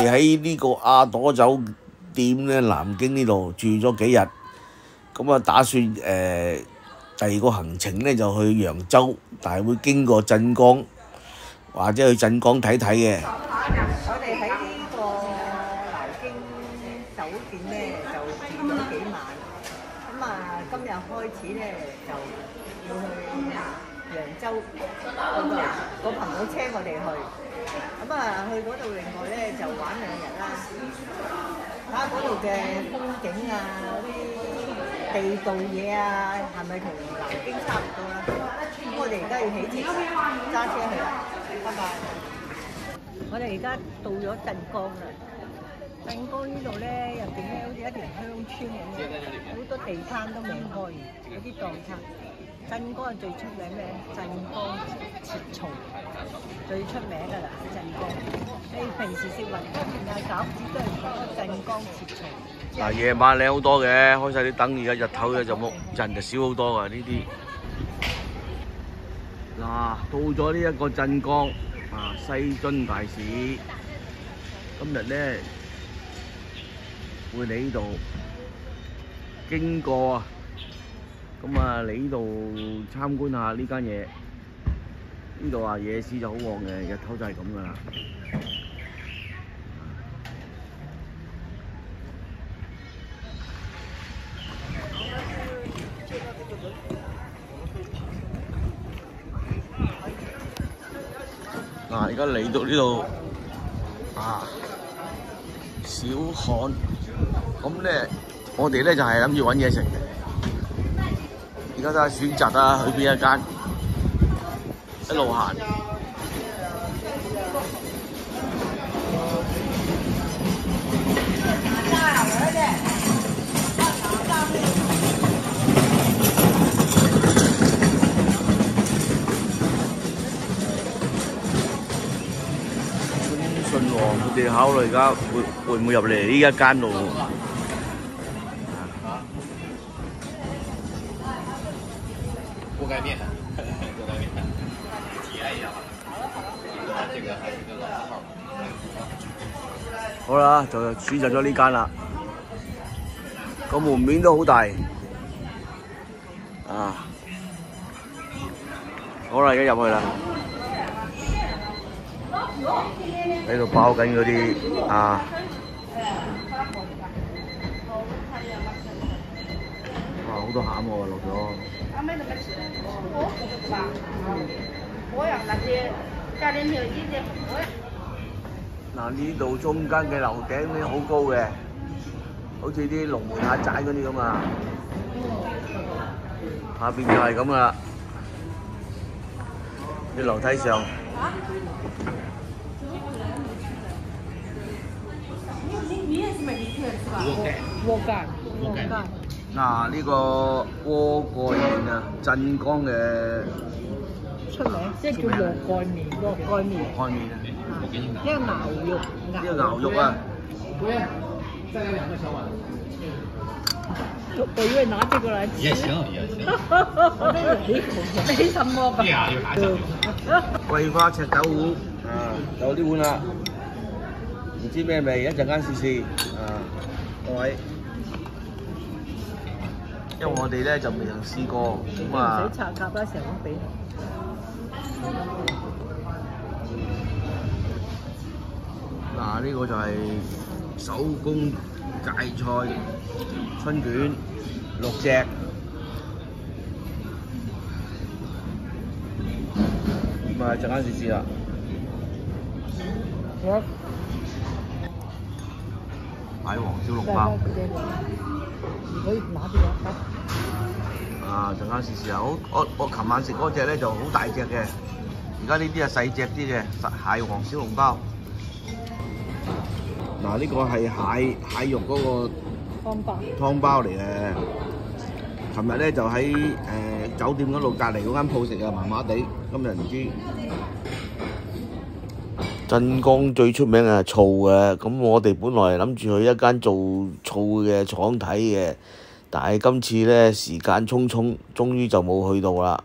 哋喺呢個亞朵酒店咧，南京呢度住咗幾日，咁啊打算第二個行程咧就去揚州，但係會經過鎮江或者去鎮江睇睇嘅。我哋喺呢個南京酒店咧就住咗幾晚，咁啊今日開始咧就要去揚州嗰度，個朋友車我哋去，咁啊去嗰度另外咧就玩2日啦，睇下嗰度嘅風景啊，嗰啲地道嘢啊，係咪同南京差唔多啦？咁我哋而家要起程揸車去啦，拜拜。我哋而家到咗鎮江啦，鎮江呢度咧入邊咧好似一條鄉村咁樣，好多地攤都未開，嗰啲檔攤。鎮江係最出名咩？鎮江切菜最出名㗎啦，喺鎮江。你平時食雲吞麵啊、餃子都係講鎮江切菜。嗱，夜晚靚好多嘅，開晒啲燈，而家日頭咧就冇人就少好多㗎呢啲。嗱，到咗呢一個鎮江。西津大市今日咧會嚟呢度經過啊，咁啊嚟呢度參觀下呢間嘢。呢度啊夜市就好旺嘅，日頭就係咁噶啦。而家嚟到呢度小巷，咁咧我哋咧就係諗住揾嘢食嘅。而家睇下選擇啊，去邊一間，一路行。佢哋考慮而家會唔會入嚟呢一間度？锅盖面，锅盖面，体验一下吧。这个还是一个老字号。好啦，就選擇咗呢間啦。個門面都好大。好啦，而家入去啦。喺度包緊嗰啲哇，好多餡喎落咗。嗱，呢度中間嘅樓頂咧好高嘅，好似啲龍門蟹仔嗰啲咁啊。下邊就係咁啦，啲樓梯上。嗱，呢個鍋蓋麵啊，鎮江嘅出名，即係叫鍋蓋麵，鍋蓋麵。鍋蓋麵啊，呢個牛肉，呢個牛肉啊。再来2个小碗。我以為拿這個來吃。也行，也行。沒什麼吧。對啊，有啥想？桂花赤豆糊有呢碗啦，唔知咩味，一陣間試試各位。因為我哋咧就未曾試過，咁啊。唔使拆夾啦，成碗俾你。嗱，呢個就係手工芥菜春卷6隻，咁啊陣間試試啦。蟹黃小籠包。可以拿住啦。陣間試試下，我琴晚食嗰隻咧就好大隻嘅，而家呢啲係細隻啲嘅蟹黃小籠包。嗱，呢個係蟹肉嗰個湯包嚟嘅。琴日咧就喺酒店嗰度隔離嗰間鋪食啊，麻麻地，今日唔知。鎮江最出名係醋嘅，咁我哋本來諗住去一間做醋嘅廠睇嘅，但係今次咧時間匆匆，終於就冇去到啦。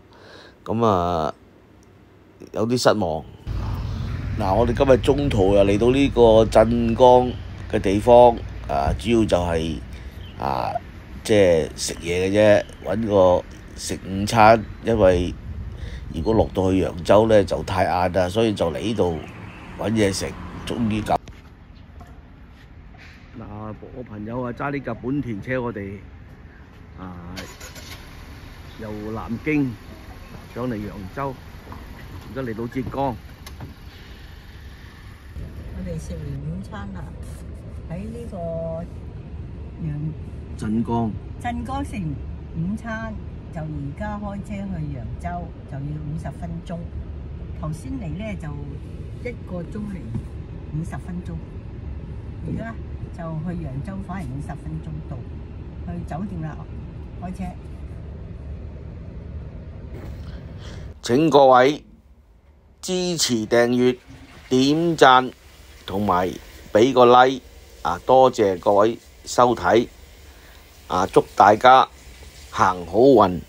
咁有啲失望。嗱，我哋今日中途又嚟到呢個鎮江嘅地方，主要就係即係食嘢嘅啫，揾個食午餐，因為如果落到去揚州呢就太晏啦，所以就嚟呢度揾嘢食，終於咁。嗱，我朋友揸呢架本田車，我哋由南京上嚟揚州，而家嚟到浙江。我哋食完午餐啦，喺呢個鎮江。鎮江食完午餐，就而家開車去揚州，就要50分鐘。頭先嚟咧就1個鐘嚟50分鐘，而家就去揚州反而50分鐘到，去酒店啦，開車。請各位支持訂閱、點讚同埋俾個 like 多謝各位收睇祝大家行好運。